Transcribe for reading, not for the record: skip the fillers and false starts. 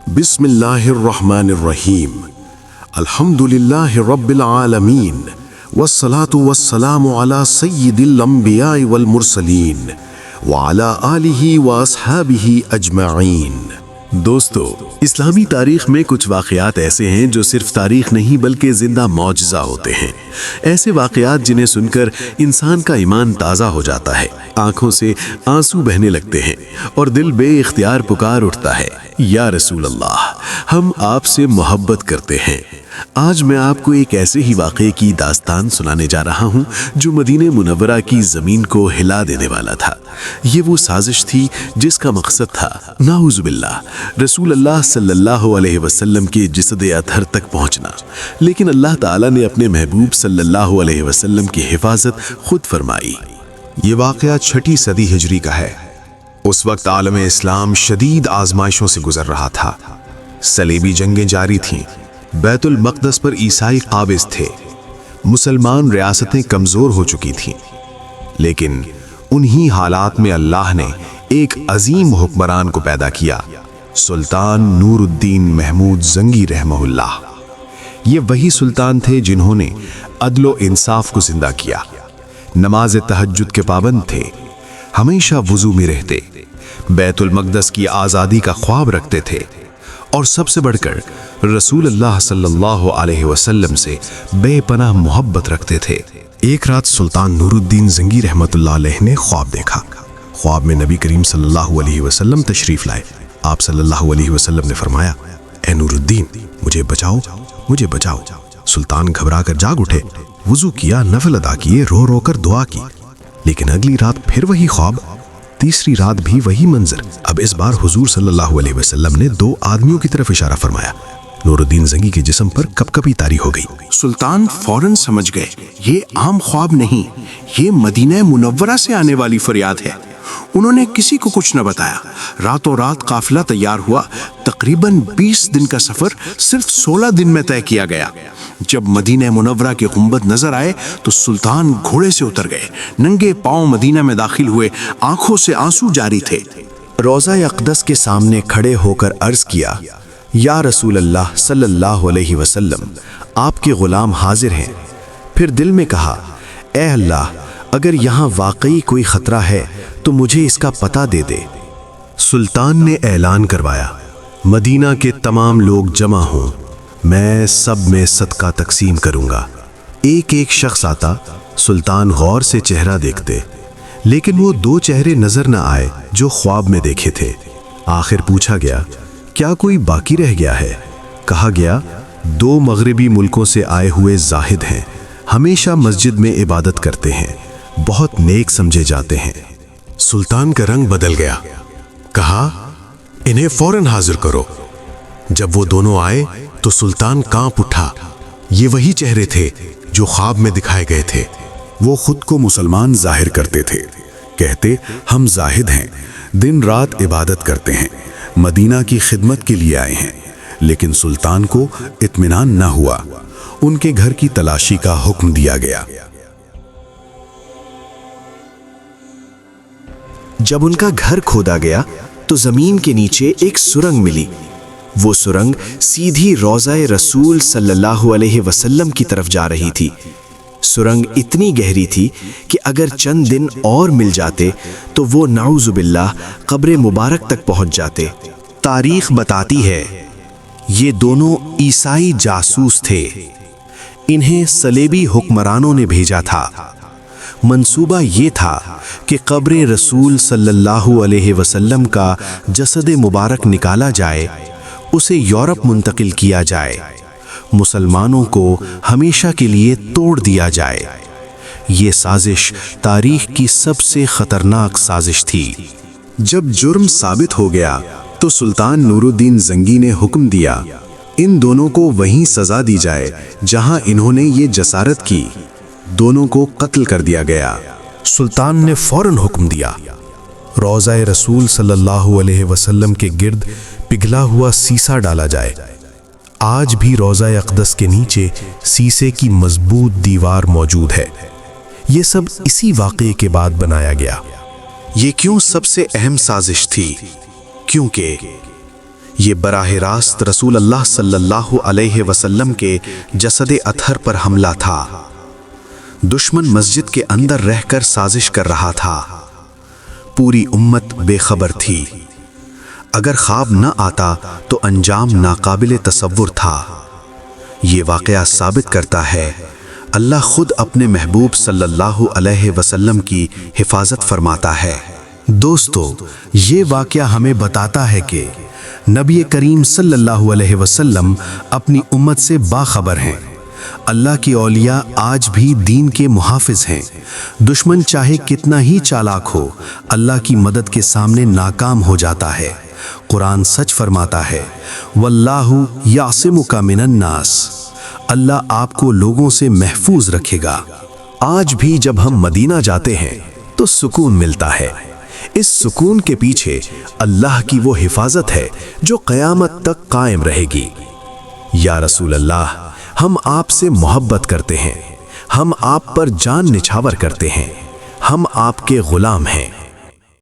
بسم اللہ الرحمن الرحیم الحمد للہ رب العالمین والصلاة والسلام علی سید الانبیاء والمرسلین وعلی آلہ واصحابہ اجمعین۔ دوستو، اسلامی تاریخ میں کچھ واقعات ایسے ہیں جو صرف تاریخ نہیں بلکہ زندہ معجزہ ہوتے ہیں۔ ایسے واقعات جنہیں سن کر انسان کا ایمان تازہ ہو جاتا ہے، آنکھوں سے آنسو بہنے لگتے ہیں اور دل بے اختیار پکار اٹھتا ہے، یا رسول اللہ، ہم آپ سے محبت کرتے ہیں۔ آج میں آپ کو ایک ایسے ہی واقعے کی داستان سنانے جا رہا ہوں جو مدینہ منورہ کی زمین کو ہلا دینے والا تھا۔ یہ وہ سازش تھی جس کا مقصد تھا، نعوذ باللہ، رسول اللہ صلی اللہ علیہ وسلم کے جسد اطہر تک پہنچنا، لیکن اللہ تعالیٰ نے اپنے محبوب صلی اللہ علیہ وسلم کی حفاظت خود فرمائی۔ یہ واقعہ 6 صدی ہجری کا ہے۔ اس وقت عالم اسلام شدید آزمائشوں سے گزر رہا تھا۔ صلیبی جنگیں جاری تھیں، بیت المقدس پر عیسائی قابض تھے، مسلمان ریاستیں کمزور ہو چکی تھیں، لیکن انہی حالات میں اللہ نے ایک عظیم حکمران کو پیدا کیا، سلطان نور الدین محمود زنگی رحمہ اللہ۔ یہ وہی سلطان تھے جنہوں نے عدل و انصاف کو زندہ کیا، نماز تہجد کے پابند تھے، ہمیشہ وضو میں رہتے، بیت المقدس کی آزادی کا خواب رکھتے تھے، اور سب سے بڑھ کر رسول اللہ صلی اللہ علیہ وسلم سے بے پناہ محبت رکھتے تھے۔ ایک رات سلطان نور الدین زنگی رحمت اللہ علیہ نے خواب دیکھا۔ خواب میں نبی کریم صلی اللہ علیہ وسلم تشریف لائے۔ آپ صلی اللہ علیہ وسلم نے فرمایا، اے نور الدین، مجھے بچاؤ، مجھے بچاؤ۔ سلطان گھبرا کر جاگ اٹھے، وضو کیا، نفل ادا کیے، رو رو کر دعا کی، لیکن اگلی رات پھر وہی خواب، تیسری رات بھی وہی منظر۔ اب اس بار حضور صلی اللہ علیہ وسلم نے 2 آدمیوں کی طرف اشارہ فرمایا۔ نور الدین زنگی کے جسم پر کپ کپی طاری ہو گئی۔ سلطان فوراً سمجھ گئے یہ عام خواب نہیں، یہ مدینہ منورہ سے آنے والی فریاد ہے۔ انہوں نے کسی کو کچھ نہ بتایا۔ راتوں رات قافلہ تیار ہوا۔ تقریباً 20 دن کا سفر صرف 16 دن میں طے کیا گیا۔ جب مدینہ منورہ کے گنبد نظر آئے تو سلطان گھوڑے سے اتر گئے، ننگے پاؤں مدینہ میں داخل ہوئے، آنکھوں سے آنسو جاری تھے۔ روضہ اقدس کے سامنے کھڑے ہو کر عرض کیا، یا رسول اللہ صلی اللہ علیہ وسلم، آپ کے غلام حاضر ہیں۔ پھر دل میں کہا، اے اللہ، اگر یہاں واقعی کوئی خطرہ ہے تو مجھے اس کا پتہ دے دے۔ سلطان نے اعلان کروایا، مدینہ کے تمام لوگ جمع ہوں، میں سب میں صدقہ تقسیم کروں گا۔ ایک ایک شخص آتا، سلطان غور سے چہرہ دیکھتے، لیکن وہ 2 چہرے نظر نہ آئے جو خواب میں دیکھے تھے۔ آخر پوچھا گیا، کیا کوئی باقی رہ گیا ہے؟ کہا گیا، 2 مغربی ملکوں سے آئے ہوئے زاہد ہیں، ہمیشہ مسجد میں عبادت کرتے ہیں، بہت نیک سمجھے جاتے ہیں۔ سلطان کا رنگ بدل گیا، کہا، انہیں فوراً حاضر کرو۔ جب وہ دونوں آئے تو سلطان کانپ اٹھا۔ یہ وہی چہرے تھے جو خواب میں دکھائے گئے تھے۔ وہ خود کو مسلمان ظاہر کرتے تھے، کہتے، ہم زاہد ہیں، دن رات عبادت کرتے ہیں، مدینہ کی خدمت کے لیے آئے ہیں۔ لیکن سلطان کو اطمینان نہ ہوا، ان کے گھر کی تلاشی کا حکم دیا گیا۔ جب ان کا گھر کھودا گیا تو زمین کے نیچے ایک سرنگ ملی۔ وہ سرنگ سیدھی روضہ رسول صلی اللہ علیہ وسلم کی طرف جا رہی تھی۔ سرنگ اتنی گہری تھی کہ اگر چند دن اور مل جاتے تو وہ نعوذ باللہ قبر مبارک تک پہنچ جاتے۔ تاریخ بتاتی ہے یہ دونوں عیسائی جاسوس تھے، انہیں صلیبی حکمرانوں نے بھیجا تھا۔ منصوبہ یہ تھا کہ قبر رسول صلی اللہ علیہ وسلم کا جسد مبارک نکالا جائے، اسے یورپ منتقل کیا جائے، مسلمانوں کو ہمیشہ کے لیے توڑ دیا جائے۔ یہ سازش تاریخ کی سب سے خطرناک سازش تھی۔ جب جرم ثابت ہو گیا تو سلطان نور الدین زنگی نے حکم دیا، ان دونوں کو وہیں سزا دی جائے جہاں انہوں نے یہ جسارت کی۔ دونوں کو قتل کر دیا گیا۔ سلطان نے فوراً حکم دیا، روضہ رسول صلی اللہ علیہ وسلم کے گرد پگھلا ہوا سیسا ڈالا جائے۔ آج بھی روضہ اقدس کے نیچے سیسے کی مضبوط دیوار موجود ہے۔ یہ سب اسی واقعے کے بعد بنایا گیا۔ یہ کیوں سب سے اہم سازش تھی؟ کیونکہ یہ براہ راست رسول اللہ صلی اللہ علیہ وسلم کے جسد اطہر پر حملہ تھا۔ دشمن مسجد کے اندر رہ کر سازش کر رہا تھا۔ پوری امت بے خبر تھی۔ اگر خواب نہ آتا تو انجام ناقابل تصور تھا۔ یہ واقعہ ثابت کرتا ہے اللہ خود اپنے محبوب صلی اللہ علیہ وسلم کی حفاظت فرماتا ہے۔ دوستو، یہ واقعہ ہمیں بتاتا ہے کہ نبی کریم صلی اللہ علیہ وسلم اپنی امت سے باخبر ہیں۔ اللہ کی اولیاء آج بھی دین کے محافظ ہیں۔ دشمن چاہے کتنا ہی چالاک ہو، اللہ کی مدد کے سامنے ناکام ہو جاتا ہے۔ قرآن سچ فرماتا ہے، واللہ یعصمک من الناس، اللہ آپ کو لوگوں سے محفوظ رکھے گا۔ آج بھی جب ہم مدینہ جاتے ہیں تو سکون ملتا ہے۔ اس سکون کے پیچھے اللہ کی وہ حفاظت ہے جو قیامت تک قائم رہے گی۔ یا رسول اللہ، ہم آپ سے محبت کرتے ہیں، ہم آپ پر جان نچھاور کرتے ہیں، ہم آپ کے غلام ہیں۔